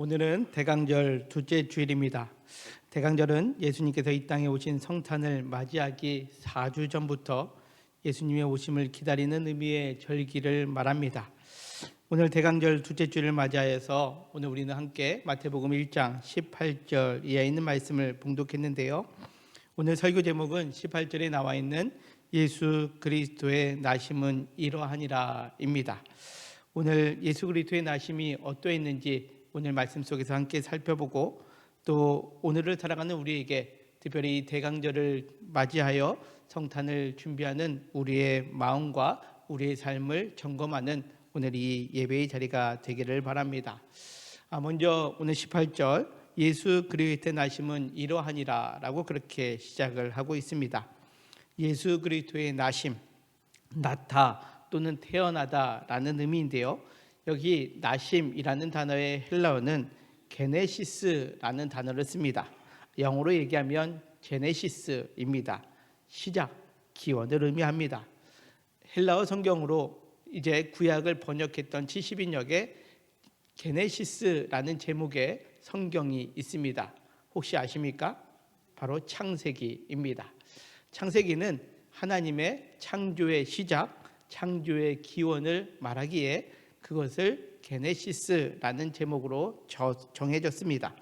오늘은 대강절 둘째 주일입니다. 대강절은 예수님께서 이 땅에 오신 성탄을 맞이하기 4주 전부터 예수님의 오심을 기다리는 의미의 절기를 말합니다. 오늘 대강절 둘째 주일을 맞이하여서 오늘 우리는 함께 마태복음 1장 18절 이하에 있는 말씀을 봉독했는데요. 오늘 설교 제목은 18절에 나와 있는 예수 그리스도의 나심은 이러하니라입니다. 오늘 예수 그리스도의 나심이 어떠했는지 오늘 말씀 속에서 함께 살펴보고, 또 오늘을 살아가는 우리에게 특별히 대강절을 맞이하여 성탄을 준비하는 우리의 마음과 우리의 삶을 점검하는 오늘 이 예배의 자리가 되기를 바랍니다. 먼저 오늘 18절 예수 그리스도의 나심은 이러하니라 라고 그렇게 시작을 하고 있습니다. 예수 그리스도의 나심, 나타 또는 태어나다 라는 의미인데요, 여기 나심이라는 단어의 헬라어는 게네시스라는 단어를 씁니다. 영어로 얘기하면 제네시스입니다. 시작, 기원을 의미합니다. 헬라어 성경으로 이제 구약을 번역했던 70인역에 게네시스라는 제목의 성경이 있습니다. 혹시 아십니까? 바로 창세기입니다. 창세기는 하나님의 창조의 시작, 창조의 기원을 말하기에 그것을 게네시스라는 제목으로 정해졌습니다.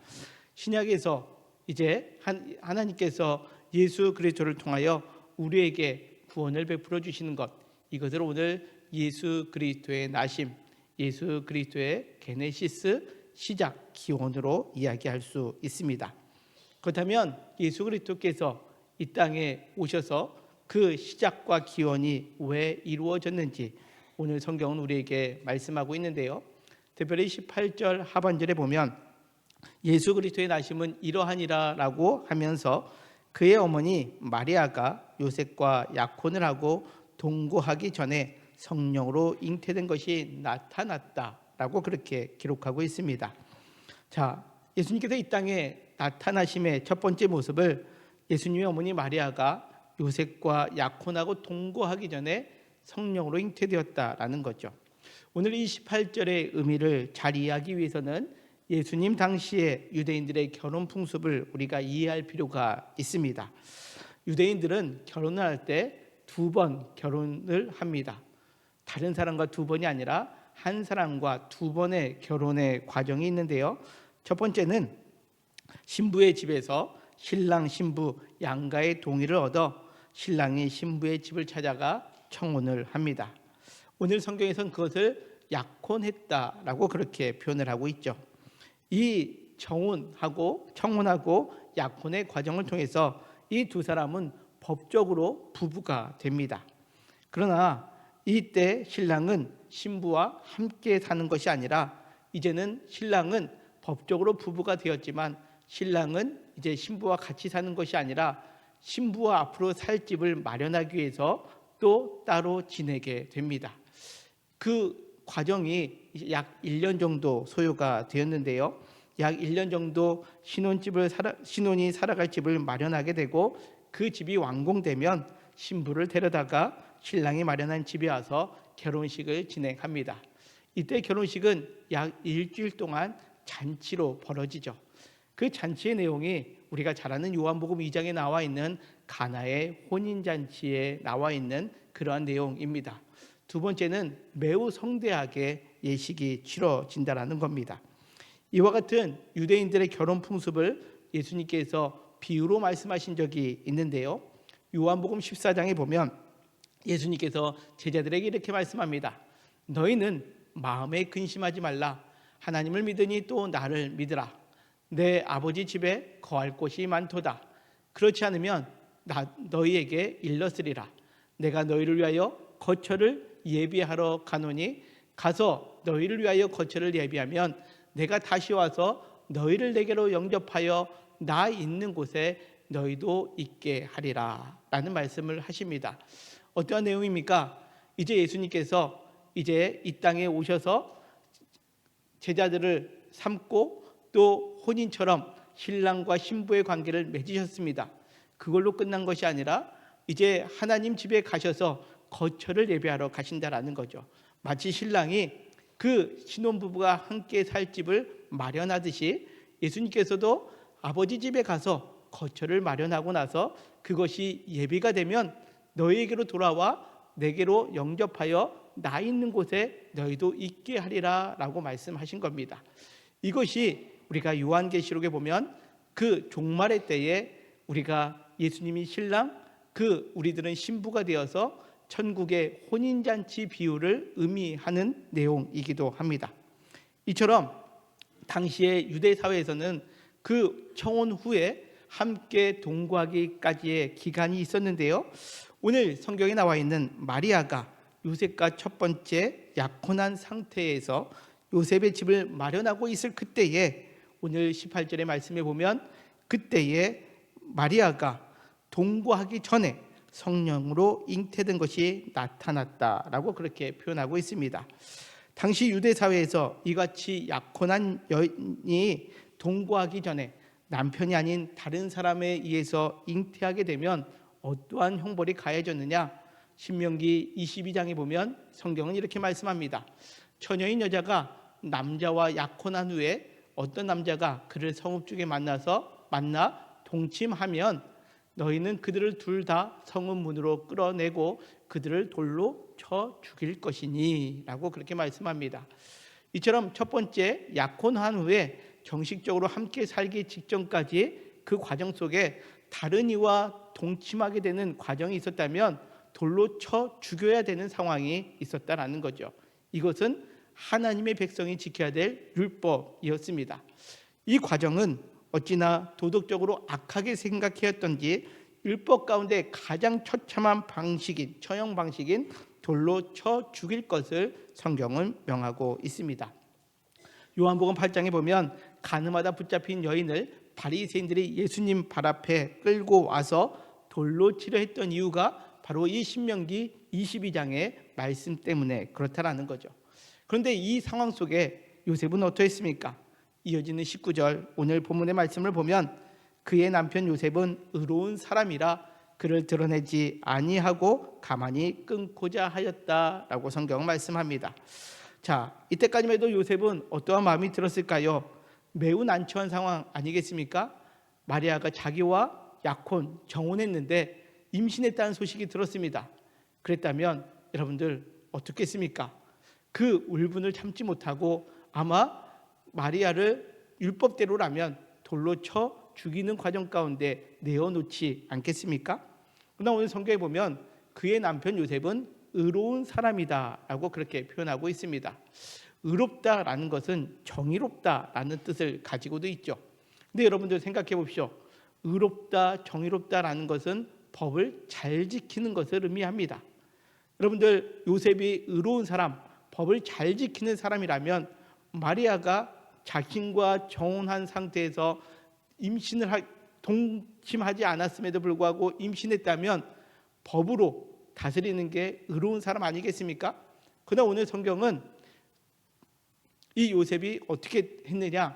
신약에서 이제 하나님께서 예수 그리스도를 통하여 우리에게 구원을 베풀어 주시는 것, 이것을 오늘 예수 그리스도의 나심, 예수 그리스도의 게네시스, 시작, 기원으로 이야기할 수 있습니다. 그렇다면 예수 그리스도께서 이 땅에 오셔서 그 시작과 기원이 왜 이루어졌는지 오늘 성경은 우리에게 말씀하고 있는데요, 특별히 18절 하반절에 보면 예수 그리스도의 나심은 이러하니라 라고 하면서 그의 어머니 마리아가 요셉과 약혼을 하고 동거하기 전에 성령으로 잉태된 것이 나타났다 라고 그렇게 기록하고 있습니다. 자, 예수님께서 이 땅에 나타나심의 첫 번째 모습을 예수님의 어머니 마리아가 요셉과 약혼하고 동거하기 전에 성령으로 잉태되었다라는 거죠. 오늘 이 18절의 의미를 잘 이해하기 위해서는 예수님 당시의 유대인들의 결혼 풍습을 우리가 이해할 필요가 있습니다. 유대인들은 결혼을 할 때 2번 결혼을 합니다. 다른 사람과 2번이 아니라 한 사람과 2번의 결혼의 과정이 있는데요, 첫 번째는 신부의 집에서 신랑 신부 양가의 동의를 얻어 신랑이 신부의 집을 찾아가 청혼을 합니다. 오늘 성경에서는 그것을 약혼했다라고 그렇게 표현을 하고 있죠. 이 청혼하고 약혼의 과정을 통해서 이 두 사람은 법적으로 부부가 됩니다. 그러나 이때 신랑은 신부와 함께 사는 것이 아니라, 이제는 신랑은 법적으로 부부가 되었지만 신랑은 이제 신부와 같이 사는 것이 아니라 신부와 앞으로 살 집을 마련하기 위해서 또 따로 지내게 됩니다. 그 과정이 약 1년 정도 소요가 되었는데요, 약 1년 정도 신혼이 살아갈 집을 마련하게 되고, 그 집이 완공되면 신부를 데려다가 신랑이 마련한 집에 와서 결혼식을 진행합니다. 이때 결혼식은 약 일주일 동안 잔치로 벌어지죠. 그 잔치의 내용이 우리가 잘 아는 요한복음 2장에 나와 있는 가나의 혼인잔치에 나와 있는 그러한 내용입니다. 두 번째는 매우 성대하게 예식이 치러진다는 겁니다. 이와 같은 유대인들의 결혼 풍습을 예수님께서 비유로 말씀하신 적이 있는데요, 요한복음 14장에 보면 예수님께서 제자들에게 이렇게 말씀합니다. 너희는 마음에 근심하지 말라. 하나님을 믿으니 또 나를 믿으라. 내 아버지 집에 거할 곳이 많도다. 그렇지 않으면 너희에게 일렀으리라. 내가 너희를 위하여 거처를 예비하러 가노니, 가서 너희를 위하여 거처를 예비하면 내가 다시 와서 너희를 내게로 영접하여 나 있는 곳에 너희도 있게 하리라 라는 말씀을 하십니다. 어떠한 내용입니까? 이제 예수님께서 이제 이 땅에 오셔서 제자들을 삼고 또 혼인처럼 신랑과 신부의 관계를 맺으셨습니다. 그걸로 끝난 것이 아니라 이제 하나님 집에 가셔서 거처를 예배하러 가신다라는 거죠. 마치 신랑이 그 신혼부부가 함께 살 집을 마련하듯이 예수님께서도 아버지 집에 가서 거처를 마련하고 나서 그것이 예비가 되면 너희에게로 돌아와 내게로 영접하여 나 있는 곳에 너희도 있게 하리라 라고 말씀하신 겁니다. 이것이 우리가 요한계시록에 보면 그 종말의 때에 우리가 예수님이 신랑, 그 우리들은 신부가 되어서 천국의 혼인잔치 비유를 의미하는 내용이기도 합니다. 이처럼 당시의 유대 사회에서는 그 청혼 후에 함께 동거하기까지의 기간이 있었는데요. 오늘 성경에 나와 있는 마리아가 요셉과 첫 번째 약혼한 상태에서 요셉의 집을 마련하고 있을 그때에 오늘 18절의 말씀에 보면 그때에 마리아가 동거하기 전에 성령으로 잉태된 것이 나타났다라고 그렇게 표현하고 있습니다. 당시 유대 사회에서 이같이 약혼한 여인이 동거하기 전에 남편이 아닌 다른 사람에 의해서 잉태하게 되면 어떠한 형벌이 가해졌느냐? 신명기 22장에 보면 성경은 이렇게 말씀합니다. 처녀인 여자가 남자와 약혼한 후에 어떤 남자가 그를 성읍 중에 만나 동침하면 너희는 그들을 둘 다 성읍 문으로 끌어내고 그들을 돌로 쳐 죽일 것이니 라고 그렇게 말씀합니다. 이처럼 첫 번째 약혼한 후에 정식적으로 함께 살기 직전까지 그 과정 속에 다른 이와 동침하게 되는 과정이 있었다면 돌로 쳐 죽여야 되는 상황이 있었다라는 거죠. 이것은 하나님의 백성이 지켜야 될 율법이었습니다. 이 과정은 어찌나 도덕적으로 악하게 생각하였던지 율법 가운데 가장 처참한 처형 방식인 돌로 쳐 죽일 것을 성경은 명하고 있습니다. 요한복음 8장에 보면 가늠하다 붙잡힌 여인을 바리새인들이 예수님 발 앞에 끌고 와서 돌로 치려 했던 이유가 바로 이 신명기 22장의 말씀 때문에 그렇다라는 거죠. 그런데 이 상황 속에 요셉은 어떠했습니까? 이어지는 19절 오늘 본문의 말씀을 보면 그의 남편 요셉은 의로운 사람이라 그를 드러내지 아니하고 가만히 끊고자 하였다라고 성경은 말씀합니다. 자, 이때까지만 해도 요셉은 어떠한 마음이 들었을까요? 매우 난처한 상황 아니겠습니까? 마리아가 자기와 약혼, 정혼했는데 임신했다는 소식이 들었습니다. 그랬다면 여러분들 어떻겠습니까? 그 울분을 참지 못하고 아마 마리아를 율법대로라면 돌로 쳐 죽이는 과정 가운데 내어놓지 않겠습니까? 그러나 오늘 성경에 보면 그의 남편 요셉은 의로운 사람이다 라고 그렇게 표현하고 있습니다. 의롭다라는 것은 정의롭다라는 뜻을 가지고도 있죠. 근데 여러분들 생각해 보십시오. 의롭다, 정의롭다라는 것은 법을 잘 지키는 것을 의미합니다. 여러분들 요셉이 의로운 사람, 법을 잘 지키는 사람이라면 마리아가 자신과 정혼한 상태에서 동침하지 않았음에도 불구하고 임신했다면 법으로 다스리는 게 의로운 사람 아니겠습니까? 그러나 오늘 성경은 이 요셉이 어떻게 했느냐?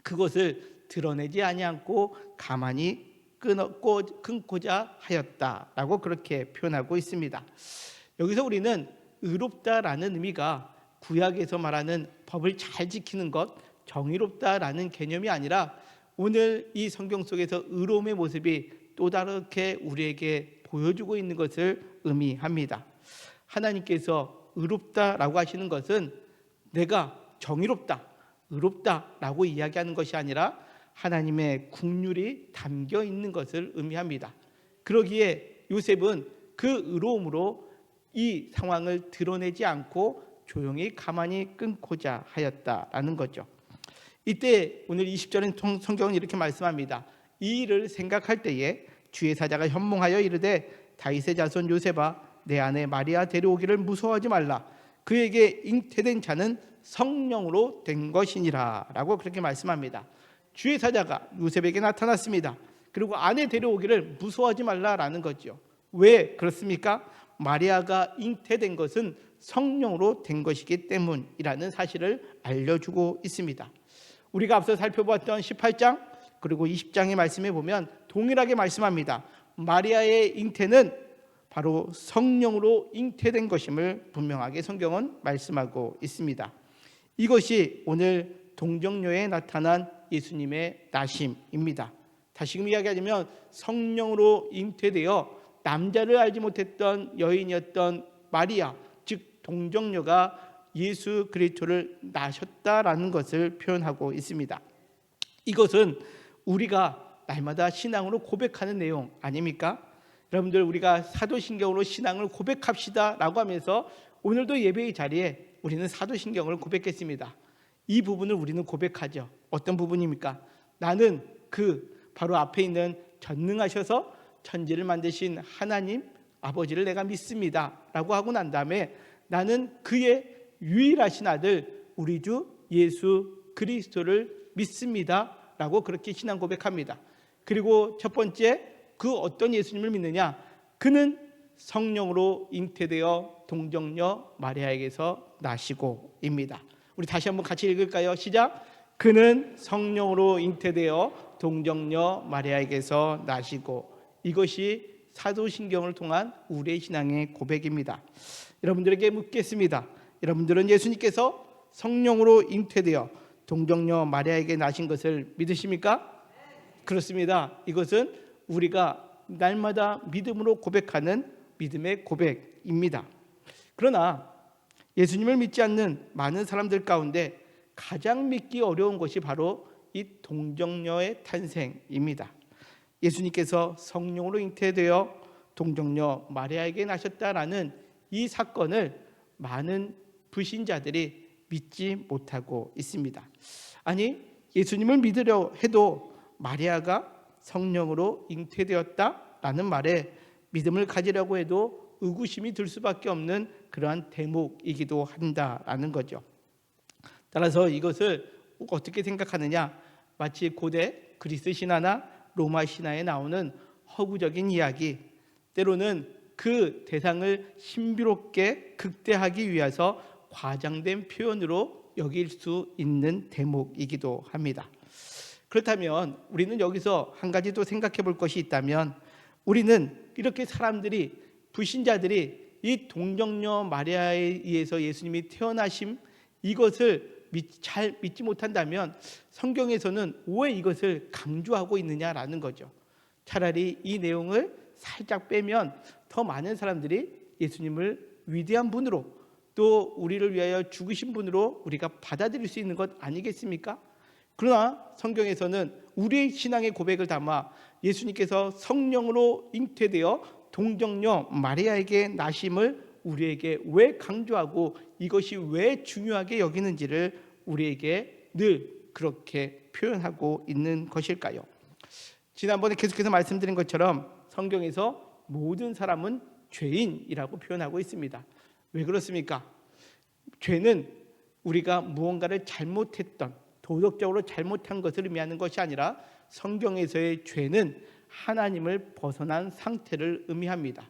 그것을 드러내지 아니하고 가만히 끊고자 하였다라고 그렇게 표현하고 있습니다. 여기서 우리는 의롭다라는 의미가 구약에서 말하는 법을 잘 지키는 것, 정의롭다라는 개념이 아니라 오늘 이 성경 속에서 의로움의 모습이 또 다르게 우리에게 보여주고 있는 것을 의미합니다. 하나님께서 의롭다라고 하시는 것은 내가 정의롭다, 의롭다라고 이야기하는 것이 아니라 하나님의 국률이 담겨 있는 것을 의미합니다. 그러기에 요셉은 그 의로움으로 이 상황을 드러내지 않고 조용히 가만히 끊고자 하였다라는 거죠. 이때 오늘 20절은 성경은 이렇게 말씀합니다. 이 일을 생각할 때에 주의 사자가 현몽하여 이르되 다윗의 자손 요셉아 내 아내 마리아 데려오기를 무서워하지 말라. 그에게 잉태된 자는 성령으로 된 것이니라 라고 그렇게 말씀합니다. 주의 사자가 요셉에게 나타났습니다. 그리고 아내 데려오기를 무서워하지 말라라는 거죠. 왜 그렇습니까? 마리아가 잉태된 것은 성령으로 된 것이기 때문이라는 사실을 알려주고 있습니다. 우리가 앞서 살펴봤던 18장 그리고 20장의 말씀에 보면 동일하게 말씀합니다. 마리아의 잉태는 바로 성령으로 잉태된 것임을 분명하게 성경은 말씀하고 있습니다. 이것이 오늘 동정녀에 나타난 예수님의 나심입니다. 다시금 이야기하자면 성령으로 잉태되어 남자를 알지 못했던 여인이었던 마리아, 즉 동정녀가 예수 그리스도를 낳으셨다라는 것을 표현하고 있습니다. 이것은 우리가 날마다 신앙으로 고백하는 내용 아닙니까? 여러분들, 우리가 사도신경으로 신앙을 고백합시다 라고 하면서 오늘도 예배의 자리에 우리는 사도신경을 고백했습니다. 이 부분을 우리는 고백하죠. 어떤 부분입니까? 나는 바로 앞에 있는 전능하셔서 천지를 만드신 하나님 아버지를 내가 믿습니다 라고 하고 난 다음에 나는 그의 유일하신 아들 우리 주 예수 그리스도를 믿습니다 라고 그렇게 신앙 고백합니다. 그리고 첫 번째, 그 어떤 예수님을 믿느냐? 그는 성령으로 잉태되어 동정녀 마리아에게서 나시고입니다. 우리 다시 한번 같이 읽을까요? 시작. 그는 성령으로 잉태되어 동정녀 마리아에게서 나시고. 이것이 사도신경을 통한 우리의 신앙의 고백입니다. 여러분들에게 묻겠습니다. 여러분들은 예수님께서 성령으로 잉태되어 동정녀 마리아에게 나신 것을 믿으십니까? 그렇습니다. 이것은 우리가 날마다 믿음으로 고백하는 믿음의 고백입니다. 그러나 예수님을 믿지 않는 많은 사람들 가운데 가장 믿기 어려운 것이 바로 이 동정녀의 탄생입니다. 예수님께서 성령으로 잉태되어 동정녀 마리아에게 나셨다라는 이 사건을 많은 불신자들이 믿지 못하고 있습니다. 아니, 예수님을 믿으려 해도 마리아가 성령으로 잉태되었다라는 말에 믿음을 가지려고 해도 의구심이 들 수밖에 없는 그러한 대목이기도 한다라는 거죠. 따라서 이것을 어떻게 생각하느냐? 마치 고대 그리스 신화나 로마 신화에 나오는 허구적인 이야기, 때로는 그 대상을 신비롭게 극대화하기 위해서 과장된 표현으로 여길 수 있는 대목이기도 합니다. 그렇다면 우리는 여기서 한 가지 또 생각해 볼 것이 있다면, 우리는 이렇게 사람들이, 불신자들이 이 동정녀 마리아에 의해서 예수님이 태어나심, 이것을 잘 믿지 못한다면 성경에서는 왜 이것을 강조하고 있느냐라는 거죠. 차라리 이 내용을 살짝 빼면 더 많은 사람들이 예수님을 위대한 분으로, 또 우리를 위하여 죽으신 분으로 우리가 받아들일 수 있는 것 아니겠습니까? 그러나 성경에서는 우리의 신앙의 고백을 담아 예수님께서 성령으로 잉태되어 동정녀 마리아에게 나심을 우리에게 왜 강조하고 이것이 왜 중요하게 여기는지를 우리에게 늘 그렇게 표현하고 있는 것일까요? 지난번에 계속해서 말씀드린 것처럼 성경에서 모든 사람은 죄인이라고 표현하고 있습니다. 왜 그렇습니까? 죄는 우리가 무언가를 잘못했던, 도덕적으로 잘못한 것을 의미하는 것이 아니라 성경에서의 죄는 하나님을 벗어난 상태를 의미합니다.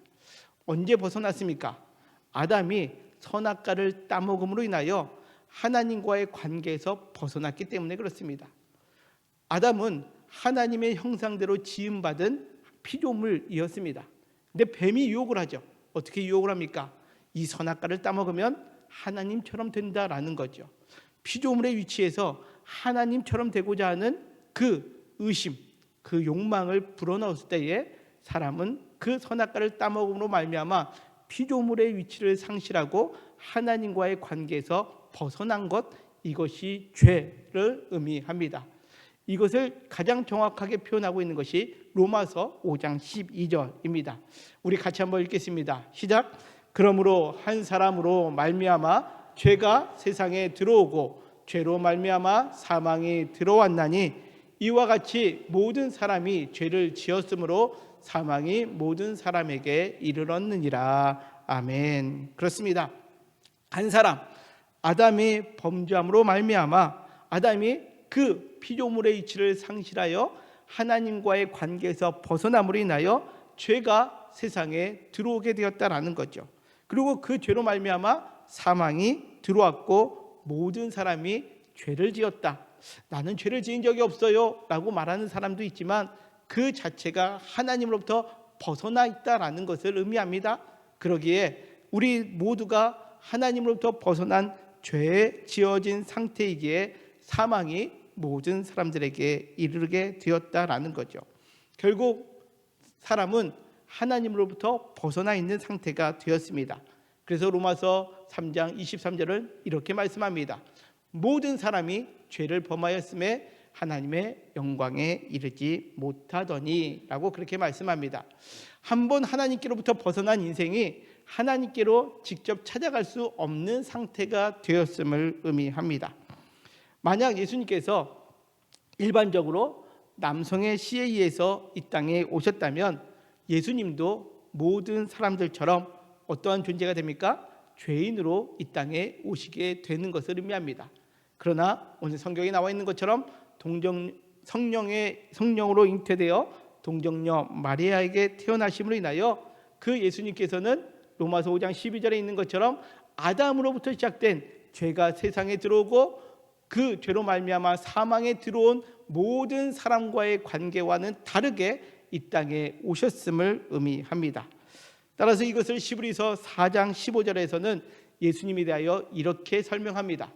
언제 벗어났습니까? 아담이 선악과를 따먹음으로 인하여 하나님과의 관계에서 벗어났기 때문에 그렇습니다. 아담은 하나님의 형상대로 지음받은 피조물이었습니다. 근데 뱀이 유혹을 하죠. 어떻게 유혹을 합니까? 이 선악과를 따먹으면 하나님처럼 된다라는 거죠. 피조물의 위치에서 하나님처럼 되고자 하는 그 의심, 그 욕망을 불어넣었을 때에 사람은 그 선악과를 따먹음으로 말미암아 피조물의 위치를 상실하고 하나님과의 관계에서 벗어난 것, 이것이 죄를 의미합니다. 이것을 가장 정확하게 표현하고 있는 것이 로마서 5장 12절입니다. 우리 같이 한번 읽겠습니다. 시작. 그러므로 한 사람으로 말미암아 죄가 세상에 들어오고 죄로 말미암아 사망이 들어왔나니 이와 같이 모든 사람이 죄를 지었으므로 사망이 모든 사람에게 이르렀느니라. 아멘. 그렇습니다. 한 사람, 아담이 범죄함으로 말미암아 아담이 그 피조물의 이치를 상실하여 하나님과의 관계에서 벗어남으로 인하여 죄가 세상에 들어오게 되었다라는 거죠. 그리고 그 죄로 말미암아 사망이 들어왔고 모든 사람이 죄를 지었다. 나는 죄를 지은 적이 없어요 라고 말하는 사람도 있지만 그 자체가 하나님으로부터 벗어나 있다라는 것을 의미합니다. 그러기에 우리 모두가 하나님으로부터 벗어난 죄에 지어진 상태이기에 사망이 모든 사람들에게 이르게 되었다라는 거죠. 결국 사람은 하나님으로부터 벗어나 있는 상태가 되었습니다. 그래서 로마서 3장 23절은 이렇게 말씀합니다. 모든 사람이 죄를 범하였음에 하나님의 영광에 이르지 못하더니 라고 그렇게 말씀합니다. 한번 하나님께로부터 벗어난 인생이 하나님께로 직접 찾아갈 수 없는 상태가 되었음을 의미합니다. 만약 예수님께서 일반적으로 남성의 씨에 의해서 이 땅에 오셨다면 예수님도 모든 사람들처럼 어떠한 존재가 됩니까? 죄인으로 이 땅에 오시게 되는 것을 의미합니다. 그러나 오늘 성경에 나와 있는 것처럼 성령으로 잉태되어 동정녀 마리아에게 태어나심으로 인하여 그 예수님께서는 로마서 5장 12절에 있는 것처럼 아담으로부터 시작된 죄가 세상에 들어오고 그 죄로 말미암아 사망에 들어온 모든 사람과의 관계와는 다르게 이 땅에 오셨음을 의미합니다. 따라서 이것을 시브리서 4장 15절에서는 예수님에 대하여 이렇게 설명합니다.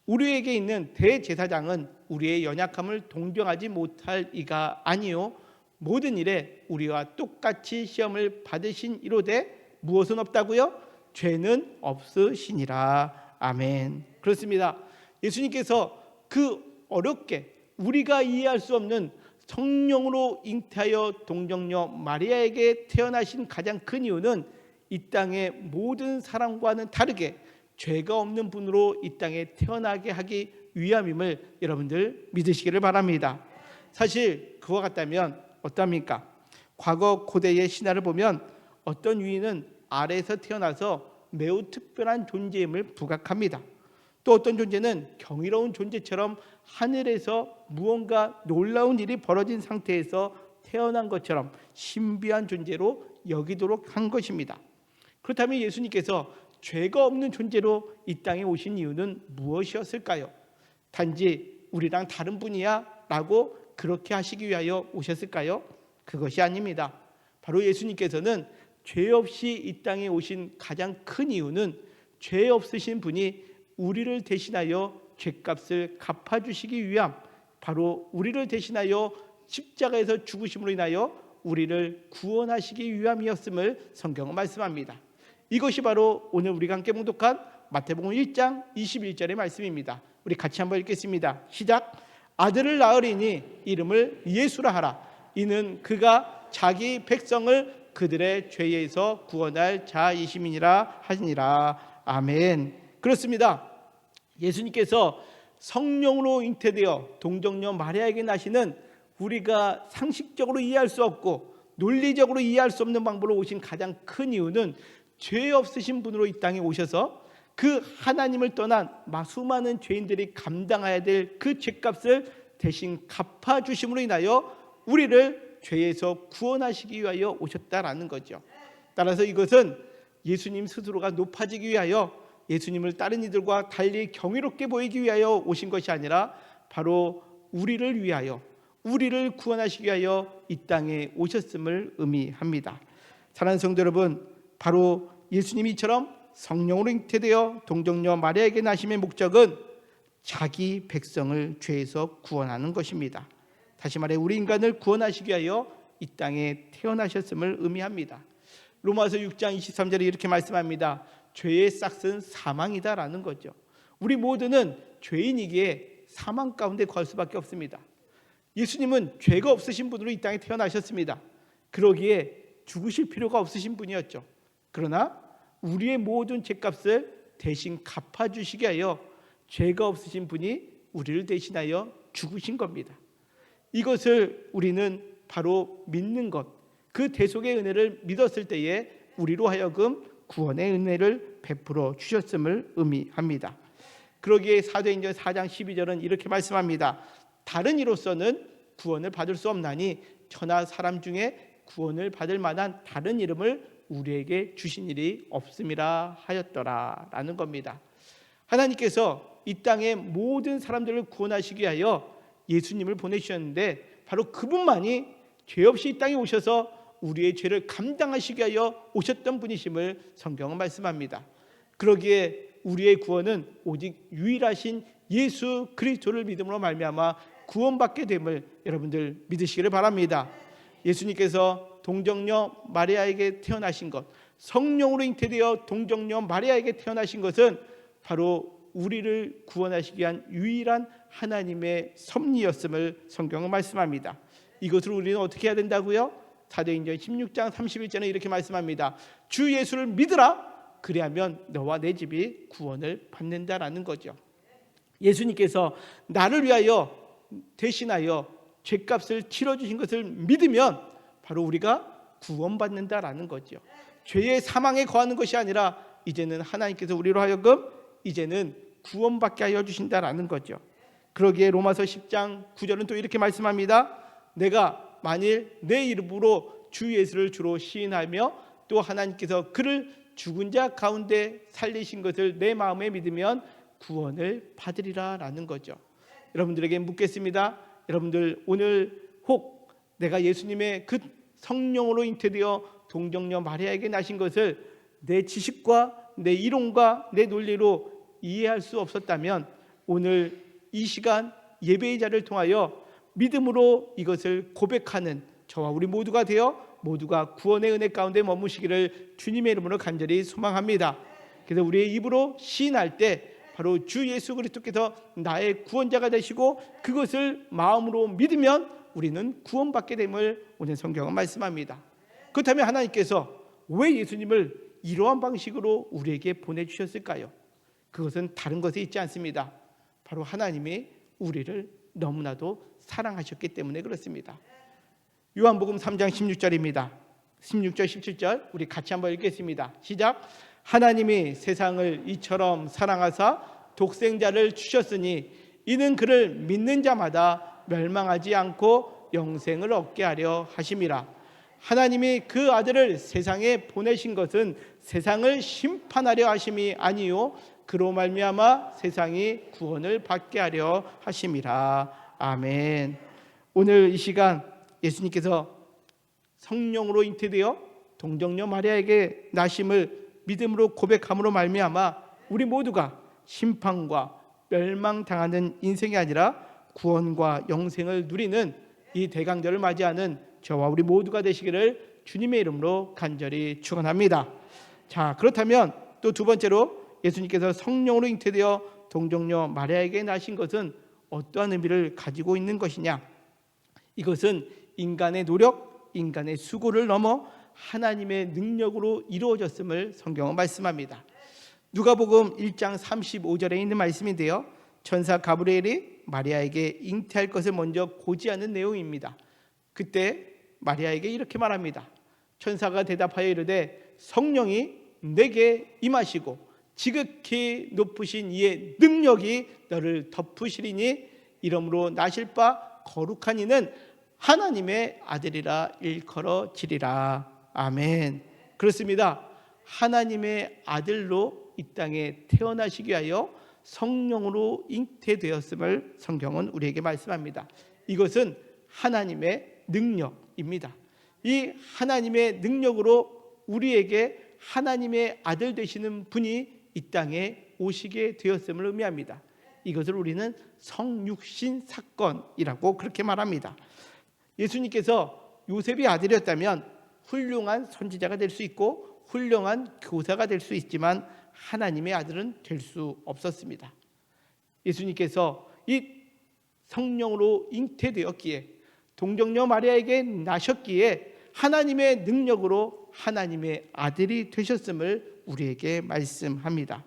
우리에게 있는 대제사장은 우리의 연약함을 동정하지 못할 이가 아니요 모든 일에 우리와 똑같이 시험을 받으신 이로되 무엇은 없다고요? 죄는 없으시니라. 아멘. 그렇습니다. 예수님께서 그 어렵게 우리가 이해할 수 없는 성령으로 잉태하여 동정녀 마리아에게 태어나신 가장 큰 이유는 이 땅의 모든 사람과는 다르게 죄가 없는 분으로 이 땅에 태어나게 하기 위함임을 여러분들 믿으시기를 바랍니다. 사실 그와 같다면 어떻습니까? 과거 고대의 신화를 보면 어떤 유인은 아래에서 태어나서 매우 특별한 존재임을 부각합니다. 또 어떤 존재는 경이로운 존재처럼 하늘에서 무언가 놀라운 일이 벌어진 상태에서 태어난 것처럼 신비한 존재로 여기도록 한 것입니다. 그렇다면 예수님께서 죄가 없는 존재로 이 땅에 오신 이유는 무엇이었을까요? 단지 우리랑 다른 분이야 라고 그렇게 하시기 위하여 오셨을까요? 그것이 아닙니다. 바로 예수님께서는 죄 없이 이 땅에 오신 가장 큰 이유는 죄 없으신 분이 우리를 대신하여 죄값을 갚아주시기 위함, 바로 우리를 대신하여 십자가에서 죽으심으로 인하여 우리를 구원하시기 위함이었음을 성경은 말씀합니다. 이것이 바로 오늘 우리가 함께 봉독한 마태복음 1장 21절의 말씀입니다. 우리 같이 한번 읽겠습니다. 시작. 아들을 낳으리니 이름을 예수라 하라. 이는 그가 자기 백성을 그들의 죄에서 구원할 자이심이니라 하시니라. 아멘. 그렇습니다. 예수님께서 성령으로 잉태되어 동정녀 마리아에게 나시는 우리가 상식적으로 이해할 수 없고 논리적으로 이해할 수 없는 방법으로 오신 가장 큰 이유는 죄 없으신 분으로 이 땅에 오셔서 그 하나님을 떠난 수많은 죄인들이 감당해야 될 그 죄값을 대신 갚아주심으로 인하여 우리를 죄에서 구원하시기 위하여 오셨다라는 거죠. 따라서 이것은 예수님 스스로가 높아지기 위하여 예수님을 다른 이들과 달리 경이롭게 보이기 위하여 오신 것이 아니라 바로 우리를 위하여 우리를 구원하시기 위하여 이 땅에 오셨음을 의미합니다. 사랑하는 성도 여러분, 바로 예수님이 이처럼 성령으로 잉태되어 동정녀 마리아에게 나심의 목적은 자기 백성을 죄에서 구원하는 것입니다. 다시 말해 우리 인간을 구원하시기 위하여 이 땅에 태어나셨음을 의미합니다. 로마서 6장 23절에 이렇게 말씀합니다. 죄의 싹은 사망이다라는 거죠. 우리 모두는 죄인이기에 사망 가운데 걸 수밖에 없습니다. 예수님은 죄가 없으신 분으로 이 땅에 태어나셨습니다. 그러기에 죽으실 필요가 없으신 분이었죠. 그러나 우리의 모든 죄값을 대신 갚아주시기 위하여 죄가 없으신 분이 우리를 대신하여 죽으신 겁니다. 이것을 우리는 바로 믿는 것, 그 대속의 은혜를 믿었을 때에 우리로 하여금 구원의 은혜를 베풀어 주셨음을 의미합니다. 그러기에 사도행전 4장 12절은 이렇게 말씀합니다. 다른 이로서는 구원을 받을 수 없나니 천하 사람 중에 구원을 받을 만한 다른 이름을 우리에게 주신 일이 없음이라 하였더라 라는 겁니다. 하나님께서 이 땅의 모든 사람들을 구원하시기 위하여 예수님을 보내주셨는데 바로 그분만이 죄 없이 이 땅에 오셔서 우리의 죄를 감당하시기 위하여 오셨던 분이심을 성경은 말씀합니다. 그러기에 우리의 구원은 오직 유일하신 예수 그리스도를 믿음으로 말미암아 구원받게 됨을 여러분들 믿으시기를 바랍니다. 예수님께서 동정녀 마리아에게 태어나신 것, 성령으로 잉태되어 동정녀 마리아에게 태어나신 것은 바로 우리를 구원하시기 위한 유일한 하나님의 섭리였음을 성경은 말씀합니다. 이것을 우리는 어떻게 해야 된다고요? 사도행전 16장 31절에 이렇게 말씀합니다. 주 예수를 믿으라. 그리하면 너와 내 집이 구원을 받는다라는 거죠. 예수님께서 나를 위하여 대신하여 죄값을 치러주신 것을 믿으면 바로 우리가 구원받는다라는 거죠. 죄의 사망에 거하는 것이 아니라 이제는 하나님께서 우리로 하여금 이제는 구원받게 하여 주신다라는 거죠. 그러기에 로마서 10장 9절은 또 이렇게 말씀합니다. 내가 만일 내 이름으로 주 예수를 주로 시인하며 또 하나님께서 그를 죽은 자 가운데 살리신 것을 내 마음에 믿으면 구원을 받으리라 라는 거죠. 여러분들에게 묻겠습니다. 여러분들 오늘 혹 내가 예수님의 그 성령으로 잉태되어 동정녀 마리아에게 나신 것을 내 지식과 내 이론과 내 논리로 이해할 수 없었다면 오늘 이 시간 예배의 자리를 통하여 믿음으로 이것을 고백하는 저와 우리 모두가 되어 모두가 구원의 은혜 가운데 머무시기를 주님의 이름으로 간절히 소망합니다. 그래서 우리의 입으로 시인할 때 바로 주 예수 그리스도께서 나의 구원자가 되시고 그것을 마음으로 믿으면 우리는 구원받게 됨을 오늘 성경은 말씀합니다. 그렇다면 하나님께서 왜 예수님을 이러한 방식으로 우리에게 보내주셨을까요? 그것은 다른 것에 있지 않습니다. 바로 하나님이 우리를 너무나도 사랑하셨기 때문에 그렇습니다. 요한복음 3장 16절입니다. 16절 17절 우리 같이 한번 읽겠습니다. 시작. 하나님이 세상을 이처럼 사랑하사 독생자를 주셨으니 이는 그를 믿는 자마다 멸망하지 않고 영생을 얻게 하려 하심이라. 하나님이 그 아들을 세상에 보내신 것은 세상을 심판하려 하심이 아니요 그로 말미암아 세상이 구원을 받게 하려 하심이라. 아멘. 오늘 이 시간 예수님께서 성령으로 잉태되어 동정녀 마리아에게 나심을 믿음으로 고백함으로 말미암아 우리 모두가 심판과 멸망당하는 인생이 아니라 구원과 영생을 누리는 이 대강절을 맞이하는 저와 우리 모두가 되시기를 주님의 이름으로 간절히 축원합니다. 자, 그렇다면 또 두 번째로 예수님께서 성령으로 잉태되어 동정녀 마리아에게 나신 것은 어떠한 의미를 가지고 있는 것이냐? 이것은 인간의 노력, 인간의 수고를 넘어 하나님의 능력으로 이루어졌음을 성경은 말씀합니다. 누가복음 1장 35절에 있는 말씀인데요. 천사 가브리엘이 마리아에게 잉태할 것을 먼저 고지하는 내용입니다. 그때 마리아에게 이렇게 말합니다. 천사가 대답하여 이르되 성령이 내게 임하시고 지극히 높으신 이의 능력이 너를 덮으시리니 이러므로 나실 바 거룩한 이는 하나님의 아들이라 일컬어지리라. 아멘. 그렇습니다. 하나님의 아들로 이 땅에 태어나시기 위하여 성령으로 잉태되었음을 성경은 우리에게 말씀합니다. 이것은 하나님의 능력입니다. 이 하나님의 능력으로 우리에게 하나님의 아들 되시는 분이 이 땅에 오시게 되었음을 의미합니다. 이것을 우리는 성육신 사건이라고 그렇게 말합니다. 예수님께서 요셉의 아들이었다면 훌륭한 선지자가 될 수 있고 훌륭한 교사가 될 수 있지만 하나님의 아들은 될 수 없었습니다. 예수님께서 이 성령으로 잉태되었기에 동정녀 마리아에게 나셨기에 하나님의 능력으로 하나님의 아들이 되셨음을 우리에게 말씀합니다.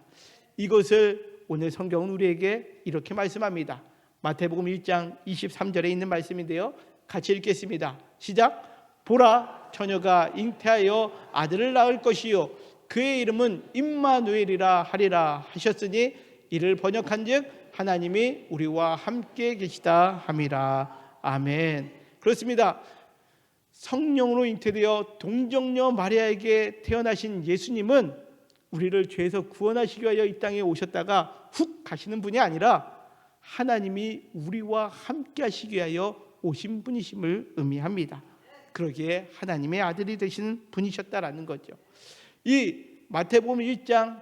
이것을 오늘 성경은 우리에게 이렇게 말씀합니다. 마태복음 1장 23절에 있는 말씀인데요. 같이 읽겠습니다. 시작. 보라, 처녀가 잉태하여 아들을 낳을 것이요 그의 이름은 임마누엘이라 하리라 하셨으니 이를 번역한즉 하나님이 우리와 함께 계시다 함이라. 아멘. 그렇습니다. 성령으로 잉태되어 동정녀 마리아에게 태어나신 예수님은 우리를 죄에서 구원하시기 위하여 이 땅에 오셨다가 훅 가시는 분이 아니라 하나님이 우리와 함께 하시기 위하여 오신 분이심을 의미합니다. 그러기에 하나님의 아들이 되시는 분이셨다라는 거죠. 이 마태복음 1장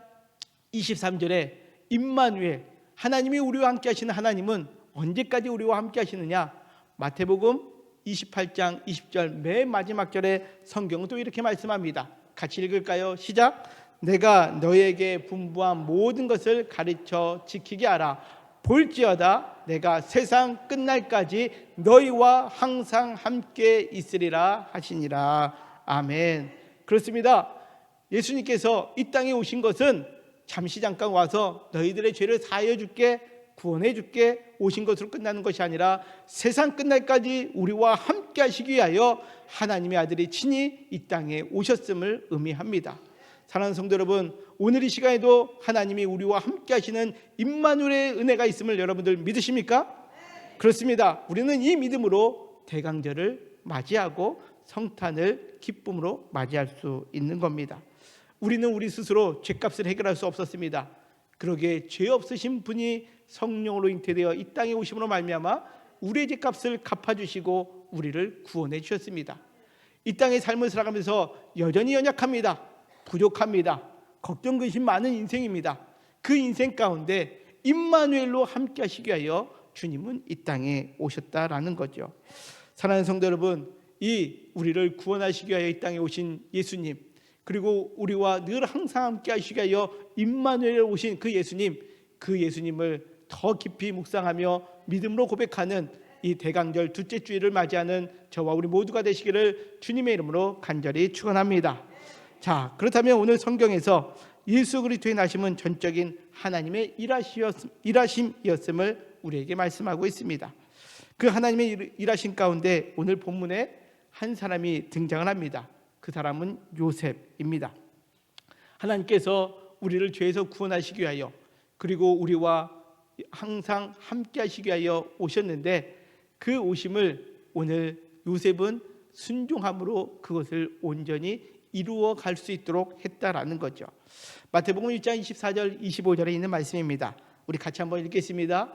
23절에 임마누엘, 하나님이 우리와 함께 하시는 하나님은 언제까지 우리와 함께 하시느냐? 마태복음 28장 20절 맨 마지막 절에 성경은 또 이렇게 말씀합니다. 같이 읽을까요? 시작. 내가 너에게 분부한 모든 것을 가르쳐 지키게 하라. 볼지어다 내가 세상 끝날까지 너희와 항상 함께 있으리라 하시니라. 아멘. 그렇습니다. 예수님께서 이 땅에 오신 것은 잠시 잠깐 와서 너희들의 죄를 사하여 줄게, 구원해 줄게 오신 것으로 끝나는 것이 아니라 세상 끝날까지 우리와 함께 하시기 위하여 하나님의 아들이 친히 이 땅에 오셨음을 의미합니다. 사랑하는 성도 여러분, 오늘 이 시간에도 하나님이 우리와 함께 하시는 임마누엘의 은혜가 있음을 여러분들 믿으십니까? 그렇습니다. 우리는 이 믿음으로 대강절을 맞이하고 성탄을 기쁨으로 맞이할 수 있는 겁니다. 우리는 우리 스스로 죄값을 해결할 수 없었습니다. 그러기에 죄 없으신 분이 성령으로 잉태되어 이 땅에 오심으로 말미암아 우리의 죄값을 갚아주시고 우리를 구원해 주셨습니다. 이 땅의 삶을 살아가면서 여전히 연약합니다. 부족합니다. 걱정 근심 많은 인생입니다. 그 인생 가운데 임마누엘로 함께 하시기 위하여 주님은 이 땅에 오셨다라는 거죠. 사랑하는 성도 여러분, 이 우리를 구원하시기 위하여 이 땅에 오신 예수님, 그리고 우리와 늘 항상 함께 하시기 위하여 임마누엘 오신 그 예수님, 그 예수님을 더 깊이 묵상하며 믿음으로 고백하는 이 대강절 둘째 주일을 맞이하는 저와 우리 모두가 되시기를 주님의 이름으로 간절히 축원합니다. 자, 그렇다면 오늘 성경에서 예수 그리스도의 나심은 전적인 하나님의 일하심이었음을 우리에게 말씀하고 있습니다. 그 하나님의 일하심 가운데 오늘 본문에 한 사람이 등장을 합니다. 그 사람은 요셉입니다. 하나님께서 우리를 죄에서 구원하시기 위하여, 그리고 우리와 항상 함께 하시기 위하여 오셨는데, 그 오심을 오늘 요셉은 순종함으로 그것을 온전히 이루어 갈 수 있도록 했다라는 거죠. 마태복음 1장 24절 25절에 있는 말씀입니다. 우리 같이 한번 읽겠습니다.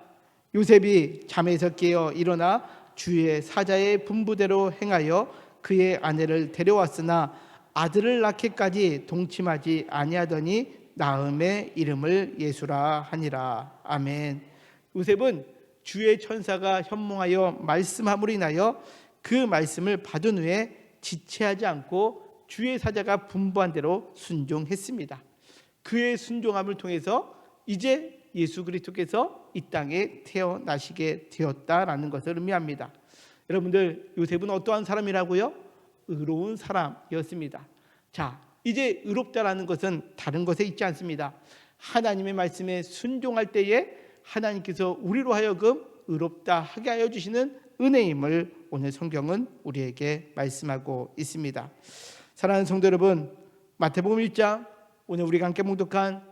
요셉이 잠에서 깨어 일어나 주의 사자의 분부대로 행하여 그의 아내를 데려왔으나 아들을 낳기까지 동침하지 아니하더니 나음의 이름을 예수라 하니라. 아멘. 요셉은 주의 천사가 현몽하여 말씀함으로 인하여 그 말씀을 받은 후에 지체하지 않고 주의 사자가 분부한 대로 순종했습니다. 그의 순종함을 통해서 이제 예수 그리스도께서 이 땅에 태어나시게 되었다라는 것을 의미합니다. 여러분들, 요셉은 어떠한 사람이라고요? 의로운 사람이었습니다. 자, 이제 의롭다라는 것은 다른 것에 있지 않습니다. 하나님의 말씀에 순종할 때에 하나님께서 우리로 하여금 의롭다 하게 하여 주시는 은혜임을 오늘 성경은 우리에게 말씀하고 있습니다. 사랑하는 성도 여러분, 마태복음 1장 오늘 우리가 함께 묵독한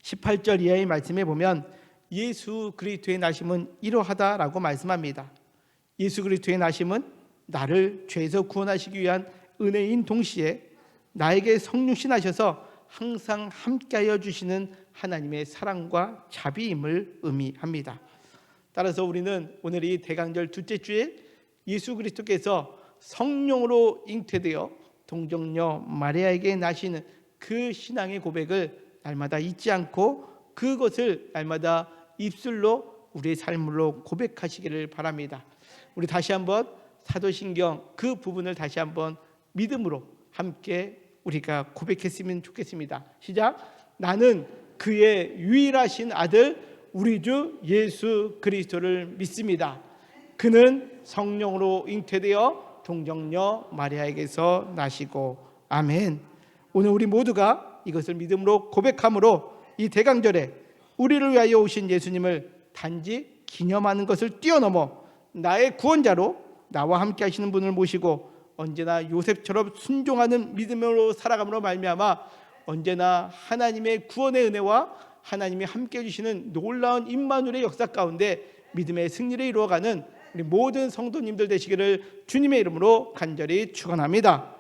18절 이하의 말씀에 보면 예수 그리스도의 나심은 이러하다라고 말씀합니다. 예수 그리스도의 나심은 나를 죄에서 구원하시기 위한 은혜인 동시에 나에게 성육신하셔서 항상 함께하여 주시는 하나님의 사랑과 자비임을 의미합니다. 따라서 우리는 오늘 이 대강절 둘째 주일 예수 그리스도께서 성령으로 잉태되어 동정녀 마리아에게 나시는 그 신앙의 고백을 날마다 잊지 않고 그것을 날마다 입술로 우리의 삶으로 고백하시기를 바랍니다. 우리 다시 한번 사도신경 그 부분을 다시 한번 믿음으로 함께 우리가 고백했으면 좋겠습니다. 시작. 나는 그의 유일하신 아들 우리 주 예수 그리스도를 믿습니다. 그는 성령으로 잉태되어 동정녀 마리아에게서 나시고. 아멘. 오늘 우리 모두가 이것을 믿음으로 고백함으로 이 대강절에 우리를 위하여 오신 예수님을 단지 기념하는 것을 뛰어넘어 나의 구원자로 나와 함께 하시는 분을 모시고 언제나 요셉처럼 순종하는 믿음으로 살아감으로 말미암아 언제나 하나님의 구원의 은혜와 하나님이 함께 해주시는 놀라운 임마누엘의 역사 가운데 믿음의 승리를 이루어가는 우리 모든 성도님들 되시기를 주님의 이름으로 간절히 축원합니다.